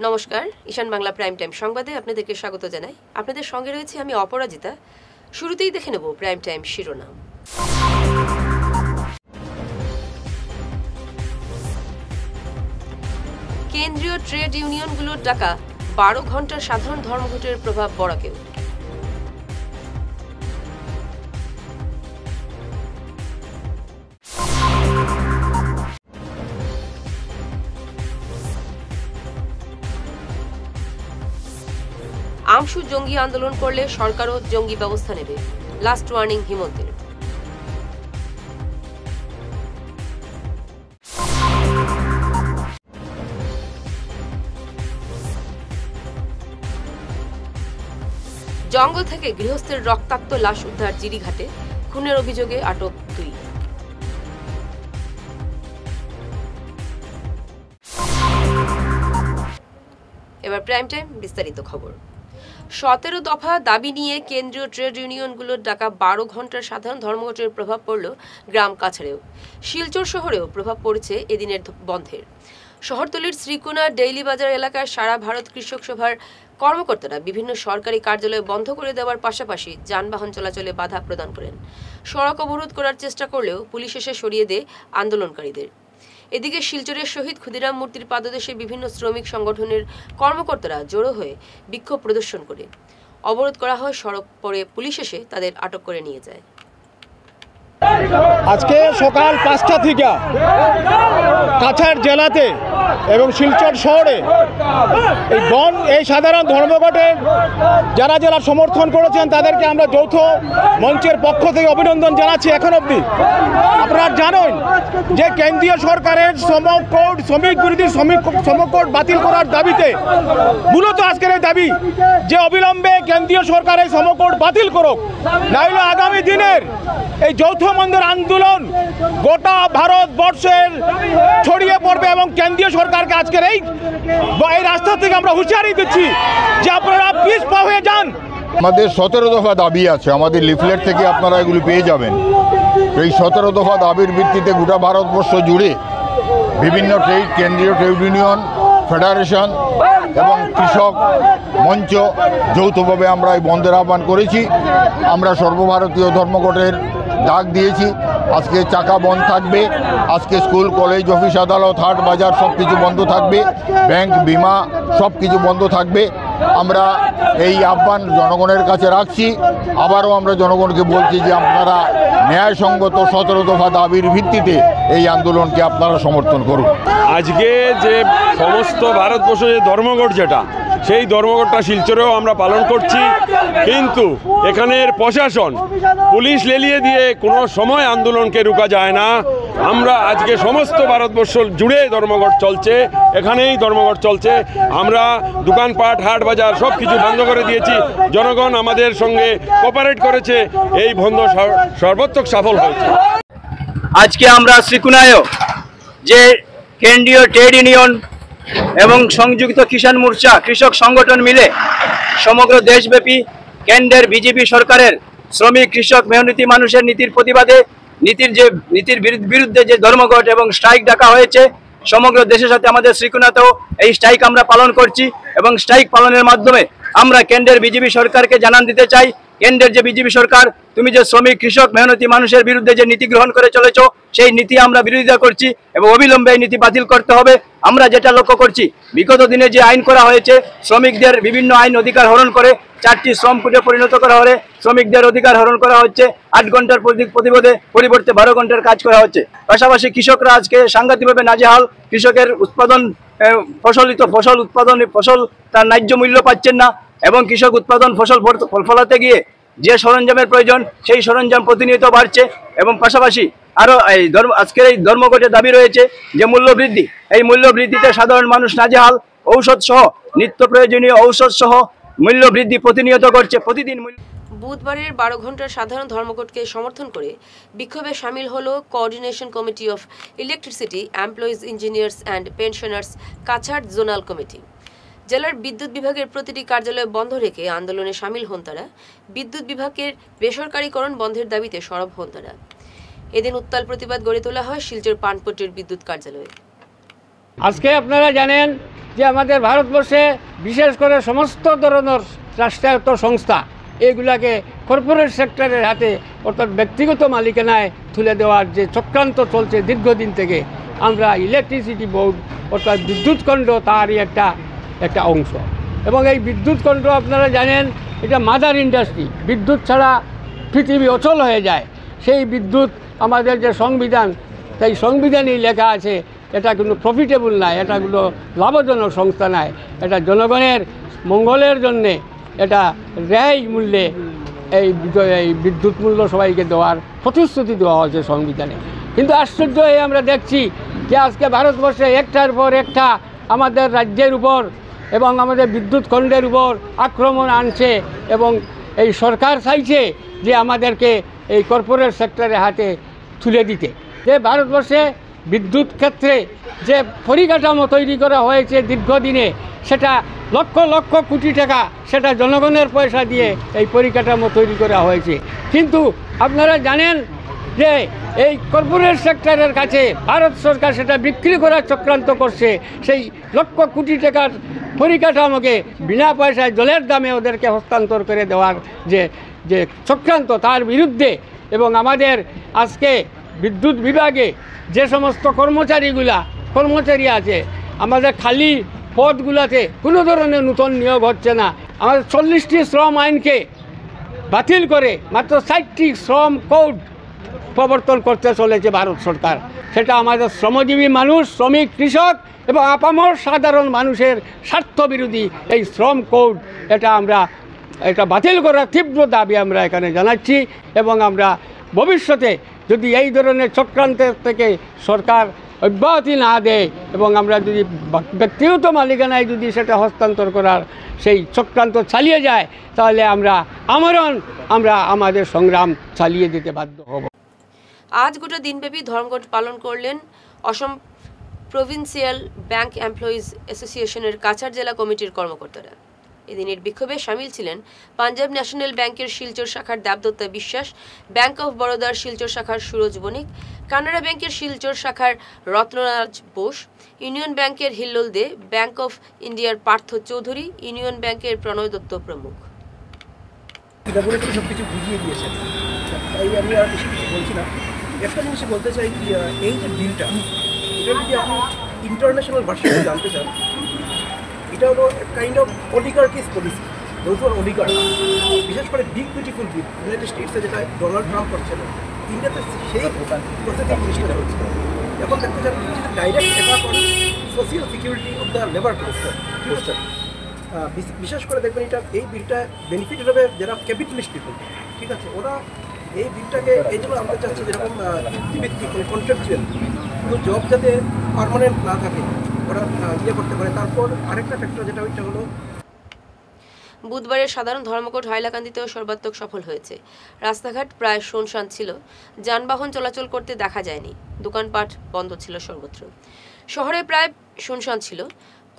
নমস্কার, ঈশান Bangla prime time সংবাদে আপনাদেরকে স্বাগত জানাই। আপনাদের সঙ্গে রয়েছে আমি অপরাজিতা। শুরুতেই দেখে নেব প্রাইম টাইম শিরোনাম। কেন্দ্রীয় ট্রেড ইউনিয়নগুলোর ডাকা 12 ঘন্টার সাধারণ ধর্মঘটের প্রভাব বরাকেও। আমশু জঙ্গি আন্দোলন করলে সরকারও জঙ্গি ব্যবস্থা নেবে, লাস্ট ওয়ার্নিং হিমন্তের। জঙ্গল থেকে গৃহস্থের রক্তাক্ত লাশ উদ্ধার জিরিঘাটে, খুনের অভিযোগে আটক 2। এবার প্রাইম টাইম বিস্তারিত খবর। 17 দফা দাবি নিয়ে কেন্দ্রীয় ট্রেড ইউনিয়নগুলোর ডাকা 12 ঘন্টার সাধারণ ধর্মঘটের প্রভাব পড়ল গ্রাম কাছাড়েও। শিলচর শহরেও প্রভাব পড়েছে এদিনের বন্ধের। শহরতলির শ্রীকোনা ডেইলি বাজার এলাকার সারা ভারত কৃষক সভার কর্মকর্তারা বিভিন্ন সরকারি কার্যালয় বন্ধ করে দেওয়ার পাশাপাশি যানবাহন চলাচলে বাধা প্রদান করেন। সড়ক অবরোধ করার চেষ্টা করলেও পুলিশ এসে সরিয়ে দেয় আন্দোলনকারীদের। এদিকে শিলচরের শহীদ ক্ষুদিরাম মূর্তির পাদদেশে বিভিন্ন শ্রমিক সংগঠনের কর্মকর্তারা জড়ো হয়ে বিক্ষোভ প্রদর্শন করে অবরোধ করা হয়। সড়ক পরে পুলিশ এসে তাদের আটক করে নিয়ে যায়। আজকে সকাল 5টা থেকে কাছাড় জেলাতে এবং শিলচর শহরে এই সাধারণ ধর্মঘটের যারা যারা সমর্থন করেছেন তাদেরকে আমরা যৌথ মঞ্চের পক্ষ থেকে অভিনন্দন জানাচ্ছি। এখন অবধি আপনারা জানেন যে কেন্দ্রীয় সরকারের শ্রমিক বিরোধী শ্রম কোড বাতিল করার দাবিতে মূলত আজকের এই দাবি যে অবিলম্বে কেন্দ্রীয় সরকার এই শ্রম কোড বাতিল করুক, নাহলে আগামী দিনের এই যৌথ মঞ্চের আন্দোলন গোটা ভারতবর্ষের ছড়িয়ে পড়বে এবং কেন্দ্রীয় সরকারকে আজকের এই রাস্তা থেকে আমরা হুঁশিয়ারি দিচ্ছি যে আপনারা পিছপা হয়ে যান। আমাদের 17 দফা দাবি আছে, আমাদের লিফলেট থেকে আপনারা এগুলি পেয়ে যাবেন। এই 17 দফা দাবির ভিত্তিতে গোটা ভারতবর্ষ জুড়ে বিভিন্ন কেন্দ্রীয় ট্রেড ইউনিয়ন, ফেডারেশন এবং কৃষক মঞ্চ যৌথভাবে আমরা এই বন্ধের আহ্বান করেছি। আমরা সর্বভারতীয় ধর্মঘটের ডাক দিয়েছি। আজকে চাকা বন্ধ থাকবে, আজকে স্কুল, কলেজ, অফিস, আদালত, হাট, বাজার সব কিছু বন্ধ থাকবে, ব্যাংক, বিমা সব কিছু বন্ধ থাকবে। আমরা এই আহ্বান জনগণের কাছে রাখছি। আবারও আমরা জনগণকে বলছি যে আপনারা ন্যায়সঙ্গত 17 দফা দাবির ভিত্তিতে এই আন্দোলনকে আপনারা সমর্থন করুন। আজকে যে সমস্ত ভারতবর্ষ যে ধর্মঘট যেটা, সেই ধর্মঘটটা শিলচরেও আমরা পালন করছি, কিন্তু এখানের প্রশাসন পুলিশ লেলিয়ে দিয়ে কোনো সময় আন্দোলনকে রুকা যায় না। আমরা আজকে সমস্ত ভারতবর্ষ জুড়ে ধর্মঘট চলছে, এখানেই ধর্মঘট চলছে। আমরা দোকানপাট, হাট, বাজার সব কিছু বন্ধ করে দিয়েছি। জনগণ আমাদের সঙ্গে কোঅপারেট করেছে, এই বন্ধ সর্বাত্মক সফল হয়েছে। আজকে আমরা শ্রীকোনায়ও যে কেন্দ্রীয় ট্রেড ইউনিয়ন এবং সংযুক্ত কিষাণ মোর্চা কৃষক সংগঠন মিলে সমগ্র দেশব্যাপী কেন্দ্রের বিজেপি সরকারের শ্রমিক, কৃষক, মেহনতি মানুষের নীতির প্রতিবাদে নীতির বিরুদ্ধে যে ধর্মঘট এবং স্ট্রাইক ডাকা হয়েছে, সমগ্র দেশের সাথে আমাদের শ্রীকোনাতেও এই স্ট্রাইক আমরা পালন করছি। এবং স্ট্রাইক পালনের মাধ্যমে আমরা কেন্দ্রের বিজেপি সরকারকে জানান দিতে চাই, কেন্দ্রের যে বিজেপি সরকার, তুমি যে শ্রমিক, কৃষক, মেহনতি মানুষের বিরুদ্ধে যে নীতি গ্রহণ করে চলেছ, সেই নীতি আমরা বিরোধিতা করছি এবং অবিলম্বে এই নীতি বাতিল করতে হবে। আমরা যেটা লক্ষ্য করছি, বিগত দিনে যে আইন করা হয়েছে, শ্রমিকদের বিভিন্ন আইন অধিকার হরণ করে 4টি শ্রম কোডে পরিণত করা হলে শ্রমিকদের অধিকার হরণ করা হচ্ছে। 8 ঘন্টার পরিবর্তে 12 ঘন্টার কাজ করা হচ্ছে। পাশাপাশি কৃষকরা আজকে সাংঘাতিকভাবে নাজেহাল। কৃষকের ফসল তার ন্যায্য মূল্য পাচ্ছেন না এবং কৃষক উৎপাদন ফসল ফলাতে গিয়ে যে সরঞ্জামের প্রয়োজন, সেই সরঞ্জাম প্রতিনিয়ত বাড়ছে। এবং পাশাপাশি আরও আজকের এই ধর্মঘটের দাবি রয়েছে যে মূল্য বৃদ্ধি, এই মূল্য বৃদ্ধিতে সাধারণ মানুষ নাজেহাল। ঔষধ সহ, নিত্য প্রয়োজনীয় ঔষধ সহ মূল্য বৃদ্ধি প্রতিনিয়ত করছে। প্রতিদিন বুধবারের 12 ঘন্টার সাধারণ ধর্মঘটকে সমর্থন করে বিক্ষোভে সামিল হলো coordination committee of electricity, employees, engineers and pensioners Cachar zonal committee. জেলার বিদ্যুৎ বিভাগের প্রতিটি কার্যালয় বন্ধ রেখে আন্দোলনে সামিল হন তারা। বিদ্যুৎ বিভাগের বেসরকারীকরণ বন্ধের দাবিতে সরব হন তারা। এদিন উত্তাল প্রতিবাদ গড়ে তোলা হয় শিলচর পানপট্টির বিদ্যুৎ কার্যালয়ে। আজকে আপনারা জানেন যে আমাদের ভারতবর্ষে বিশেষ করে সমস্ত ধরনের রাষ্ট্রায়ত্ত সংস্থা এগুলাকে কর্পোরেট সেক্টরের হাতে অর্থাৎ ব্যক্তিগত মালিকানায় তুলে দেওয়ার যে চক্রান্ত চলছে দীর্ঘদিন থেকে, আমরা ইলেকট্রিসিটি বোর্ড অর্থাৎ বিদ্যুৎ খণ্ড তারই একটা অংশ। এবং এই বিদ্যুৎ খণ্ড আপনারা জানেন এটা মাদার ইন্ডাস্ট্রি, বিদ্যুৎ ছাড়া পৃথিবী অচল হয়ে যায়। সেই বিদ্যুৎ আমাদের যে সংবিধান, সেই সংবিধানেই লেখা আছে এটা কোনো প্রফিটেবল নয়, এটা কোনো লাভজনক সংস্থা নয়, এটা জনগণের মঙ্গলের জন্যে এটা রেহাই মূল্যে এই বিদ্যুৎ মূল্য সবাইকে দেওয়ার প্রতিশ্রুতি দেওয়া হয়েছে সংবিধানে। কিন্তু আশ্চর্য হয়ে আমরা দেখছি যে আজকে ভারতবর্ষে একটার পর একটা আমাদের রাজ্যের উপর এবং আমাদের বিদ্যুৎ খণ্ডের উপর আক্রমণ আনছে এবং এই সরকার চাইছে যে আমাদেরকে এই কর্পোরেট সেক্টরের হাতে তুলে দিতে। যে ভারতবর্ষে বিদ্যুৎ ক্ষেত্রে যে পরিকাঠামো তৈরি করা হয়েছে দীর্ঘদিনে, সেটা লক্ষ লক্ষ কোটি টাকা সেটা জনগণের পয়সা দিয়ে এই পরিকাঠামো তৈরি করা হয়েছে। কিন্তু আপনারা জানেন যে এই কর্পোরেট সেক্টরের কাছে ভারত সরকার সেটা বিক্রি করার চক্রান্ত করছে। সেই লক্ষ কোটি টাকার পরিকাঠামোকে বিনা পয়সায় জলের দামে ওদেরকে হস্তান্তর করে দেওয়ার যে চক্রান্ত, তার বিরুদ্ধে এবং আমাদের আজকে বিদ্যুৎ বিভাগে যে সমস্ত কর্মচারী আছে, আমাদের খালি পদগুলোতে কোনো ধরনের নতুন নিয়োগ হচ্ছে না। আমাদের 40টি শ্রম আইনকে বাতিল করে মাত্র 60টি শ্রম কোড প্রবর্তন করতে চলেছে ভারত সরকার। সেটা আমাদের শ্রমজীবী মানুষ, শ্রমিক, কৃষক এবং আপামর সাধারণ মানুষের স্বার্থবিরোধী এই শ্রম কোড, এটা বাতিল করার তীব্র দাবি আমরা এখানে জানাচ্ছি। এবং আমরা ভবিষ্যতে যদি এই ধরনের চক্রান্তের থেকে সরকার অব্যাহতি না দেয় এবং আমরা যদি ব্যক্তিগত মালিকানায় যদি সেটা হস্তান্তর করার সেই চক্রান্ত চালিয়ে যায়, তাহলে আমরা আমাদের সংগ্রাম চালিয়ে যেতে বাধ্য হব। আজ গোটা দিনব্যাপী ধর্মঘট পালন করলেন অসম প্রভিন্সিয়াল ব্যাংক এমপ্লয়িজ অ্যাসোসিয়েশনের কাছাড় জেলা কমিটির কর্মকর্তারা। এদিনের বিক্ষোভে সামিল ছিলেন পাঞ্জাব ন্যাশনাল ব্যাংকের শিলচর শাখার দেবদত্তা বিশ্বাস, ব্যাংক অফ বরোদার শিলচর শাখার সুরজ বণিক, কানাড়া ব্যাংকের শিলচর শাখার রত্নরাজ বোস, ইউনিয়ন ব্যাংকের হিল্লোল দে, ব্যাংক অফ ইন্ডিয়ার পার্থ চৌধুরী, ইউনিয়ন ব্যাংকের প্রণয় দত্ত প্রমুখ। সবকিছু বুঝিয়ে দিয়েছেন, তাই আমি আর বেশি কিছু বলছি না। একটা জিনিস বলতে চাই, এই যে বিলটা, এটা যদি আপনি ইন্টারন্যাশনাল ভার্সনে জানতে চান, এটা হলো kind of oligarchies policy. Those are oligarch, বিশেষ করে বিগ বিউটিফুল বিল ইউনাইটেড স্টেটসে যেটা ডোনাল্ড ট্রাম্প করছিল, ইন্ডিয়াতে সেই প্রসেসিং জিনিসটা চলছে। এখন দেখতে চান direct attack on social security of the labour poster. বিশেষ করে দেখবেন এই বিলটা বেনিফিট হবে যারা ক্যাপিটালিস্ট পিপল, ঠিক আছে, ওরা এই বিলটাকে এই জন্য আমরা চাচ্ছি যেরকম চুক্তিভিত্তিক কন্ট্রাকচুয়াল কোনো জব যাতে পার্মানেন্ট না থাকে, ওরা করতে পারে। তারপর আরেকটা ফ্যাক্টর যেটা ওইটা হলো বুধবারের সাধারণ ধর্মঘট হাইলাকান্দিতেও সর্বাত্মক সফল হয়েছে। রাস্তাঘাট প্রায় শুনশান ছিল, যানবাহন চলাচল করতে দেখা যায়নি, দোকানপাট বন্ধ ছিল সর্বত্র। শহরে প্রায় শুনশান ছিল,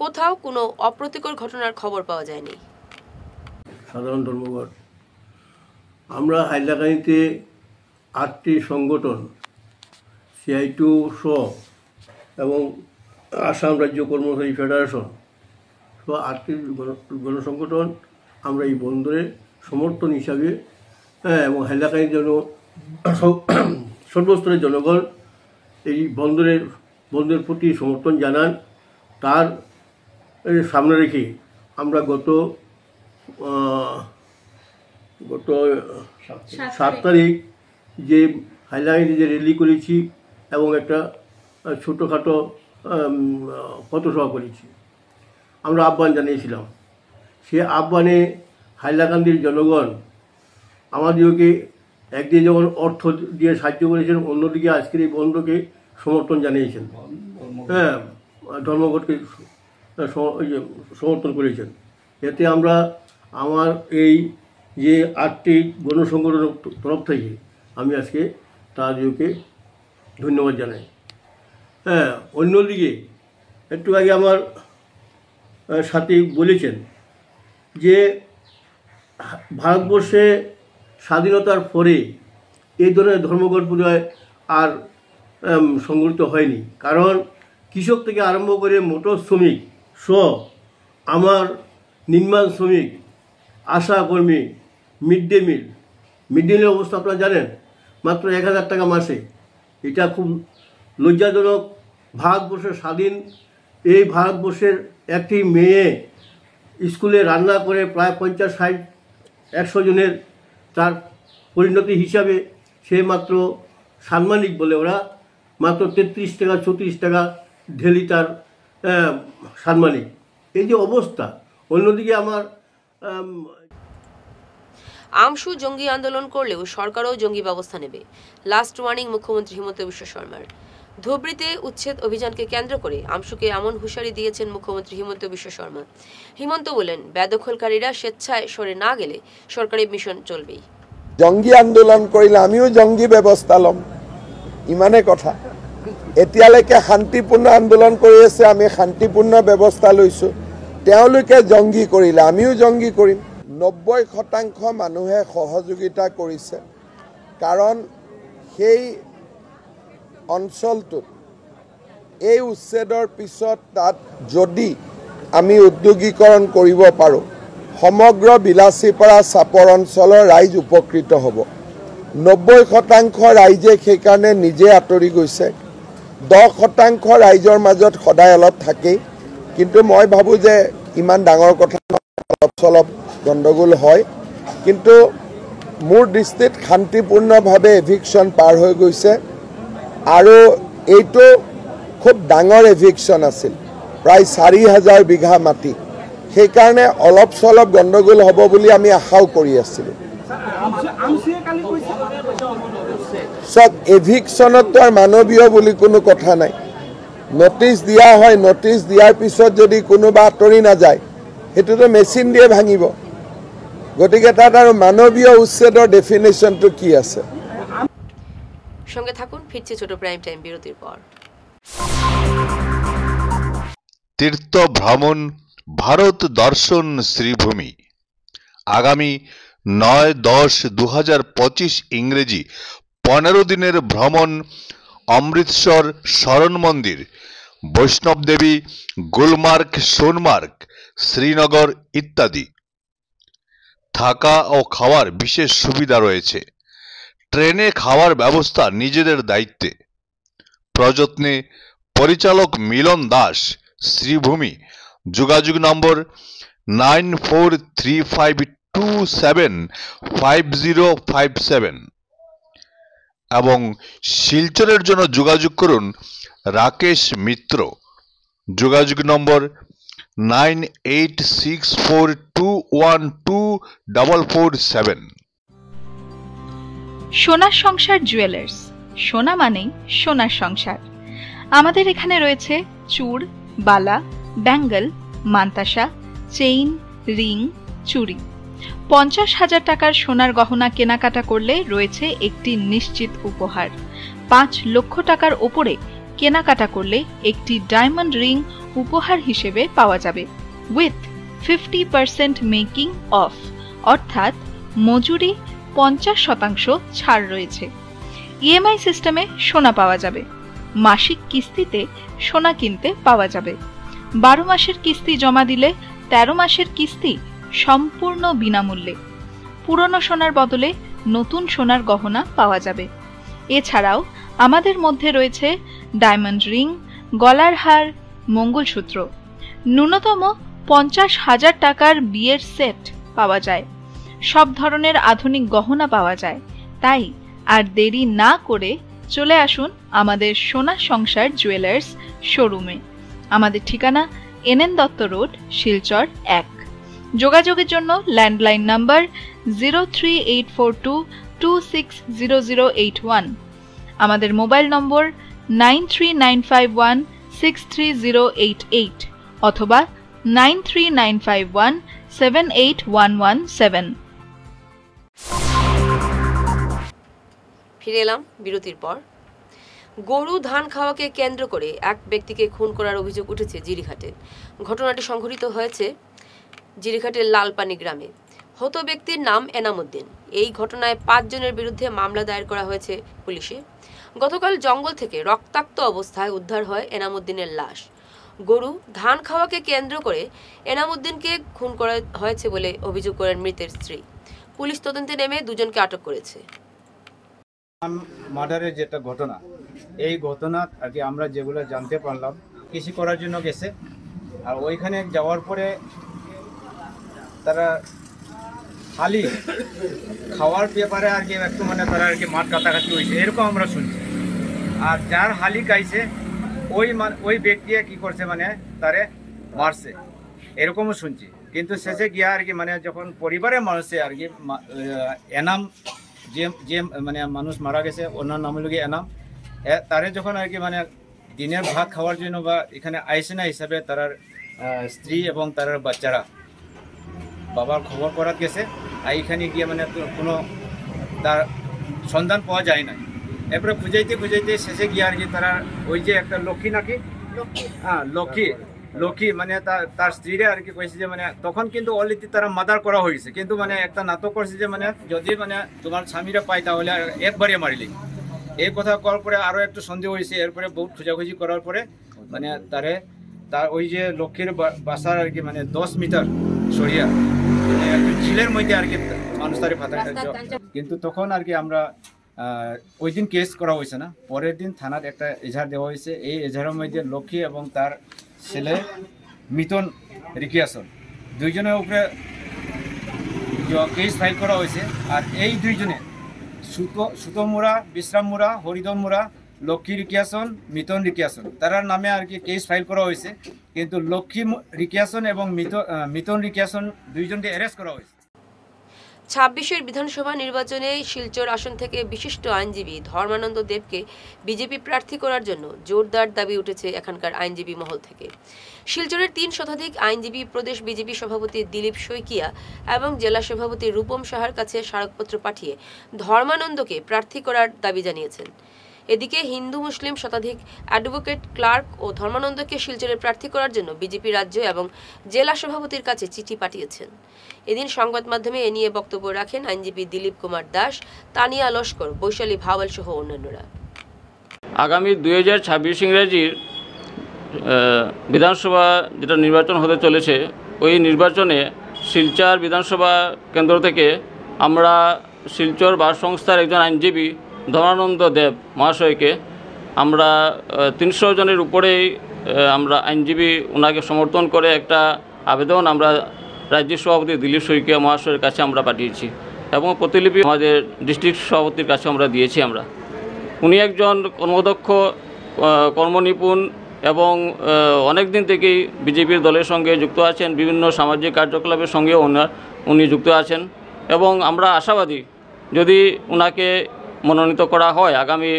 কোথাও কোনো অপ্রীতিকর ঘটনার খবর পাওয়া যায়নি। সাধারণ ধর্মঘট আমরা হাইলাকান্দিতে 8টি সংগঠন, CI2 সহ এবং আসাম রাজ্য কর্মচারী ফেডারেশন সহ 8টি গণসংগঠন আমরা এই বন্দরের সমর্থন হিসাবে এবং হাইলাকান্দির জন্য সর্বস্তরের জনগণ এই বন্দরের প্রতি সমর্থন জানান। তার সামনে রেখে আমরা গত 7 তারিখ যে হাইলাকান্দি যে র্যালি করেছি এবং একটা ছোটোখাটো পথসভা করেছি, আমরা আহ্বান জানিয়েছিলাম। সে আহ্বানে হাইলাকান্দির জনগণ আমাদেরকে একদিকে যেমন অর্থ দিয়ে সাহায্য করেছেন, অন্যদিকে আজকের এই বন্ধকে সমর্থন জানিয়েছেন, ধর্মঘটকে সমর্থন করেছেন। এতে আমরা আমার এই যে 8টি গণসংগঠনের তরফ থেকে আমি আজকে তাদেরকে ধন্যবাদ জানাই। অন্যদিকে একটু আগে আমার সাথী বলেছেন যে ভারতবর্ষে স্বাধীনতার পরে এই ধরনের ধর্মঘট বোধহয় আর সংগঠিত হয়নি, কারণ কৃষক থেকে আরম্ভ করে মোটর শ্রমিক আমার নির্মাণ শ্রমিক, আশা কর্মী, মিড ডে মিলের অবস্থা আপনারা জানেন, মাত্র 1,000 টাকা মাসে। এটা খুব লজ্জাজনক। ভারতবর্ষের স্বাধীন এই ভারতবর্ষের একটি মেয়ে স্কুলে রান্না করে প্রায় 50, 60, 100 জনের তার পরিণতি হিসাবে সে মাত্র সাম্মানিক বলে ওরা মাত্র 33 টাকা 34 টাকা ঢেলি তার সাম্মানিক। এই যে অবস্থা। অন্যদিকে আমার আমশু জঙ্গি আন্দোলন করলেও সরকারও জঙ্গি ব্যবস্থা নেবে, লাস্ট ওয়ার্নিং মুখ্যমন্ত্রী হিমন্ত বিশ্ব শর্মার। ধুবড়ীতে উচ্ছেদ অভিযানকে কেন্দ্র করে আমশুকে এমন হুঁশিয়ারি দিয়েছেন মুখ্যমন্ত্রী হিমন্ত বিশ্ব শর্মা। হিমন্ত বলেন, বেদখলকারীরা স্বেচ্ছায় সরে না গেলে সরকারি মিশন চলবেই। জঙ্গি আন্দোলন কৰিলে আমিও জঙ্গি ব্যৱস্থা ল'ম, ইমানে কথা। এতিয়ালৈকে শান্তিপূৰ্ণ আন্দোলন কৰি আছে, আমি শান্তিপূৰ্ণ ব্যৱস্থা লৈছোঁ। তেওঁলোকে জঙ্গি কৰিলে আমিও জঙ্গি কৰিম। 90% মানুহে সহযোগিতা কৰিছে, কাৰণ সেই অঞ্চলটোত এই উচ্ছেদৰ পিছত তাত যদি আমি উদ্যোগীকৰণ কৰিব পাৰোঁ, সমগ্ৰ বিলাসীপাৰা চাপৰ অঞ্চলৰ ৰাইজ উপকৃত হ'ব। 90% ৰাইজে সেইকাৰণে নিজে আঁতৰি গৈছে। 10% ৰাইজৰ মাজত সদায় অলপ থাকেই, কিন্তু মই ভাবোঁ যে ইমান ডাঙৰ কথা অলপ চলপ গণ্ডগোল হয়, কিন্তু মোৰ দৃষ্টিত শান্তিপূৰ্ণভাৱে এভিকশ্যন পাৰ হৈ গৈছে। আৰু এইটো খুব ডাঙৰ এভিকশ্যন আছিল, প্ৰায় 4,000 বিঘা মাটি। সেইকাৰণে অলপ চলপ গণ্ডগোল হ'ব বুলি আমি আশাও কৰি আছিলোঁ। চব এভিকশ্যনততো আৰু মানৱীয় বুলি কোনো কথা নাই। নটিচ দিয়া হয়, নটিচ দিয়াৰ পিছত যদি কোনোবা আঁতৰি নাযায়, সেইটোতো মেচিন দিয়ে ভাঙিব। গতিকে তাত আৰু মানৱীয় উচ্ছেদৰ ডেফিনেশ্যনটো কি আছে? সঙ্গে থাকুন, ফিরছে ছোট প্রাইম টাইম বিরতির পর। তীর্থ ভ্রমণ ভারত দর্শন শ্রীভূমি আগামী 9-10-2025 ইংরেজি 15 দিনের ভ্রমণ অমৃতসর শরণ মন্দির, বৈষ্ণব দেবী, গুলমার্গ, সোনমার্গ, শ্রীনগর ইত্যাদি। থাকা ও খাওয়ার বিশেষ সুবিধা রয়েছে। ট্রেনে খাওয়ার ব্যবস্থা নিজেদের দায়িত্বে। প্রযত্নে পরিচালক মিলন দাস, শ্রীভূমি। যোগাযোগ নম্বর 9435275057 এবং শিলচরের জন্য যোগাযোগ করুন রাকেশ মিত্র। যোগাযোগ নম্বর 9864212447। সোনার সংসার জুয়েলার্স, সোনা মানেই সোনার সংসার। আমাদের এখানে রয়েছে চূড়, বালা, ব্যাঙ্গল, মান্তাসা, চেইন, রিং, চুড়ি। 50,000 টাকার সোনার গহনা কেনাকাটা করলে রয়েছে একটি নিশ্চিত উপহার। 5 লক্ষ টাকার ওপরে কেনাকাটা করলে একটি ডায়মন্ড রিং উপহার হিসেবে পাওয়া যাবে, উইথ 50% মেকিং অফ, অর্থাৎ মজুরি 50% ছাড় রয়েছে। ইএমআই সিস্টেমে সোনা পাওয়া যাবে। মাসিক কিস্তিতে সোনা কিনতে পাওয়া যাবে। 12 মাসের কিস্তি জমা দিলে 13 মাসের কিস্তি সম্পূর্ণ বিনামূল্যে। পুরনো সোনার বদলে নতুন সোনার গহনা পাওয়া যাবে। এছাড়াও আমাদের মধ্যে রয়েছে ডায়মন্ড রিং, গলার হার, মঙ্গলসূত্র। ন্যূনতম 50,000 টাকার বিয়ের সেট পাওয়া যায়। সব ধরনের আধুনিক গহনা পাওয়া যায়। তাই আর দেরি না করে চলে আসুন আমাদের সোনা সংসার জুয়েলার্স শোরুমে। আমাদের ঠিকানা NN দত্ত রোড, শিলচর 1। যোগাযোগের জন্য ল্যান্ডলাইন নাম্বার 03842260081, আমাদের মোবাইল নম্বর 9395163088 অথবা 9395178117। ফিরে এলাম বিরতির পর। গরু ধান খাওয়াকে কেন্দ্র করে এক ব্যক্তিকে খুন করার অভিযোগ উঠেছে জিরিঘাটে। ঘটনাটি সংঘটিত হয়েছে জিরিঘাটের লালপানি গ্রামে। হত ব্যক্তির নাম এনামুদ্দিন। এই ঘটনায় 5 জনের বিরুদ্ধে মামলা দায়ের করা হয়েছে পুলিশে। গতকাল জঙ্গল থেকে রক্তাক্ত অবস্থায় উদ্ধার হয় এনামুদ্দিনের লাশ। গরু ধান খাওয়াকে কেন্দ্র করে এনামুদ্দিনকে খুন করা হয়েছে বলে অভিযোগ করেন মৃতের স্ত্রী। পুলিশ তদন্তে নেমে দুজনকে আটক করেছে। মার্ডারের যেটা ঘটনা, এই ঘটনা আর কি আমরা যেগুলো জানতে পারলাম, কৃষি করার জন্য গেছে, আর ওইখানে যাওয়ার পরে তারা হালি খাওয়ার ব্যাপারে আর কি একটু মানে তারা আর কি মাঠ কাটাকাটি হয়েছে, এরকম আমরা শুনছি। আর যার হালি খাইছে ওই ব্যক্তি কি করছে মানে তারে মারছে, এরকমও শুনছি। কিন্তু শেষে গিয়া আর কি মানে যখন পরিবারের মানুষে আর কি এনাম যে মানে মানুষ মারা গেছে, ওনার নাম হলো এনাম, তারে যখন আর কি মানে দিনের ভাত খাওয়ার জন্য বা এখানে আইসে না হিসাবে তার স্ত্রী এবং তার বাচ্চারা বাবার খবর করার গেছে, আর এখানে গিয়ে মানে কোনো তার সন্ধান পাওয়া যায় না। এরপরে খুঁজাইতে শেষে গিয়ে আর কি তারা ওই যে একটা লক্ষ্মী নাকি লক্ষ্মী মানে তার স্ত্রীরা আর কি কইছে যে মানে তখন কিন্তু অলরেডি তারা মার্ডার করা হয়েছে, কিন্তু মানে একটা নাটক করছে যে মানে যদি মানে তোমার স্বামীরা পাই তাহলে একবারে মারিলি, এই কথা করার পরে আরও একটু সন্দেহ হয়েছে। এরপরে বহুত খোঁজাখুঁজি করার পরে মানে তার ওই যে লক্ষ্মীর বাসার আর কি মানে 10 মিটার সরিয়া একটু ঝিলের মধ্যে আর কি মানুষ তারে ফাঁতা, কিন্তু তখন আর কি আমরা ওই দিন কেস করা হয়েছে না, পরের দিন থানার একটা এজাহার দেওয়া হয়েছে। এই এজাহারের মধ্যে লক্ষ্মী এবং তার ছেলে মিতন রিকিয়াসন দুইজনের উপরে কেস ফাইল করা হয়েছে। আর এই দুইজনে সুতম মুরা, বিশ্রাম মুরা, হরিধন মুরা, লক্ষ্মী রিকিয়াসন, মিতন রিকিয়াসন, তারার নামে আর কি কেস ফাইল করা হয়েছে। কিন্তু লক্ষ্মী রিকিয়াসন এবং মিতন রিকিয়াসন দুইজনকে অ্যারেস্ট করা হয়েছে। 26-এর বিধানসভা নির্বাচনে শিলচর আসন থেকে বিশিষ্ট আইনজীবী ধর্মানন্দ দেবকে বিজেপি প্রার্থী করার জন্য জোরদার দাবি উঠেছে এখানকার আইনজীবী মহল থেকে। শিলচরের 3 শতাধিক আইনজীবী প্রদেশ বিজেপি সভাপতি দিলীপ শইকিয়া এবং জেলা সভাপতি রূপম সাহার কাছে স্মারকপত্র পাঠিয়ে ধর্মানন্দকে প্রার্থী করার দাবি জানিয়েছেন। এদিকে হিন্দু মুসলিম শতাধিক অ্যাডভোকেট, ক্লার্ক ও ধর্মানন্দকে শিলচরে প্রার্থী করার জন্য বিজেপি রাজ্য এবং জেলা সভাপতির কাছে চিঠি পাঠিয়েছেন। এদিন সংবাদ মাধ্যমে এ নিয়ে বক্তব্য রাখেন আইনজীবী দিলীপ কুমার দাস, তানিয়া লস্কর, বৈশালী ভাওয়াল সহ অন্যান্যরা। আগামী 2026 ইংরেজির বিধানসভা যেটা নির্বাচন হতে চলেছে, ওই নির্বাচনে শিলচর বিধানসভা কেন্দ্র থেকে আমরা শিলচর বার সংস্থার একজন আইনজীবী ধর্মানন্দ দেব মহাশয়কে আমরা 300 জনের উপরেই আমরা আইনজীবী ওনাকে সমর্থন করে একটা আবেদন আমরা রাজ্য সভাপতি দিলীপ শইকিয়া মহাশয়ের কাছে আমরা পাঠিয়েছি এবং প্রতিলিপি আমাদের ডিস্ট্রিক্ট সভাপতির কাছে আমরা দিয়েছি। উনি একজন কর্মদক্ষ, কর্মনিপুণ এবং অনেক দিন থেকেই বিজেপির দলের সঙ্গে যুক্ত আছেন, বিভিন্ন সামাজিক কার্যকলাপের সঙ্গেও উনি যুক্ত আছেন এবং আমরা আশাবাদী যদি ওনাকে মনোনীত করা হয় আগামী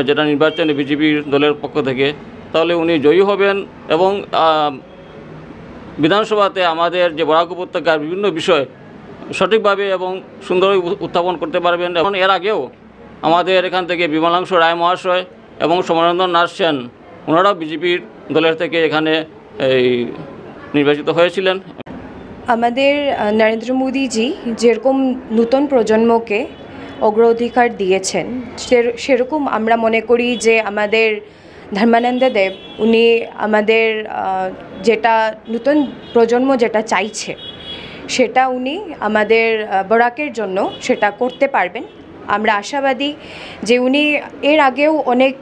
যেটা নির্বাচনে বিজেপির দলের পক্ষ থেকে, তাহলে উনি জয়ী হবেন এবং বিধানসভাতে আমাদের যে বরাক উপত্যকার বিভিন্ন বিষয় সঠিকভাবে এবং সুন্দরভাবে উত্থাপন করতে পারবেন। এবং এর আগেও আমাদের এখান থেকে বিমলাংশু রায় মহাশয় এবং সমরেন্দ্র নাথ সেন ওনারাও বিজেপির দলের থেকে এখানে নির্বাচিত হয়েছিলেন। আমাদের নরেন্দ্র মোদীজি যেরকম নতুন প্রজন্মকে অগ্রাধিকার দিয়েছেন, সেরকম আমরা মনে করি যে আমাদের ধর্মানন্দ দেব উনি আমাদের যেটা নতুন প্রজন্ম যেটা চাইছে সেটা উনি আমাদের বরাকের জন্য সেটা করতে পারবেন। আমরা আশাবাদী যে উনি এর আগেও অনেক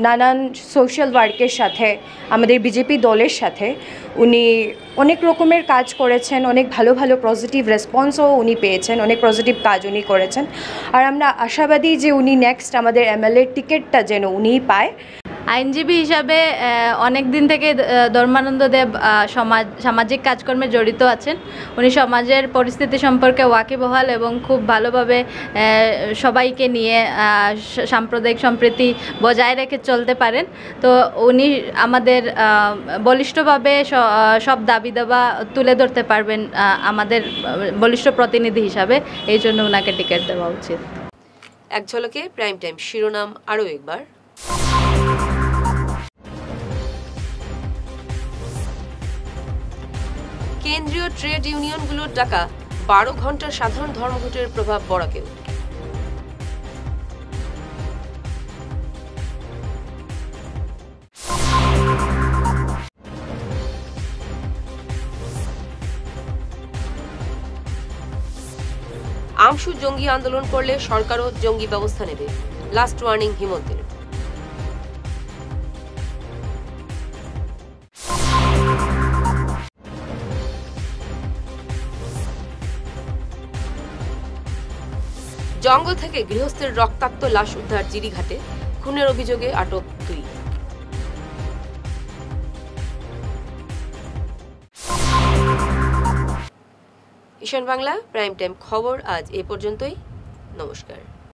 নানান সোশ্যাল ওয়ার্কের সাথে আমাদের বিজেপি দলের সাথে উনি অনেক রকমের কাজ করেছেন, অনেক ভালো ভালো পজিটিভ রেসপন্সও উনি পেয়েছেন, অনেক পজিটিভ কাজ উনি করেছেন। আর আমরা আশাবাদী যে উনি নেক্সট আমাদের এমএলএ টিকিটটা যেন উনিই পায়। আইনজীবী হিসাবে অনেক দিন থেকে ধর্মানন্দ দেব সামাজিক কাজকর্মে জড়িত আছেন। উনি সমাজের পরিস্থিতি সম্পর্কে ওয়াকিবহাল এবং খুব ভালোভাবে সবাইকে নিয়ে সাম্প্রদায়িক সম্প্রীতি বজায় রেখে চলতে পারেন। তো উনি আমাদের বলিষ্ঠভাবে সব দাবি দাবা তুলে ধরতে পারবেন আমাদের বলিষ্ঠ প্রতিনিধি হিসাবে, এই জন্য ওনাকে টিকিট দেওয়া উচিত। এক ঝলকে প্রাইম টাইম শিরোনাম আরও একবার। কেন্দ্রীয় ট্রেড ইউনিয়নগুলোর ডাকা 12 ঘন্টার সাধারণ ধর্মঘটের প্রভাব বরাকেও। আমশু জঙ্গি আন্দোলন করলে সরকারও জঙ্গি ব্যবস্থা নেবে, লাস্ট ওয়ার্নিং হিমন্তের। জঙ্গল থেকে গৃহস্থের রক্তাক্ত লাশ উদ্ধার জিরিঘাটে, খুনের অভিযোগে আটক 2। ঈশান বাংলা প্রাইম টাইম খবর আজ এ পর্যন্তই। নমস্কার।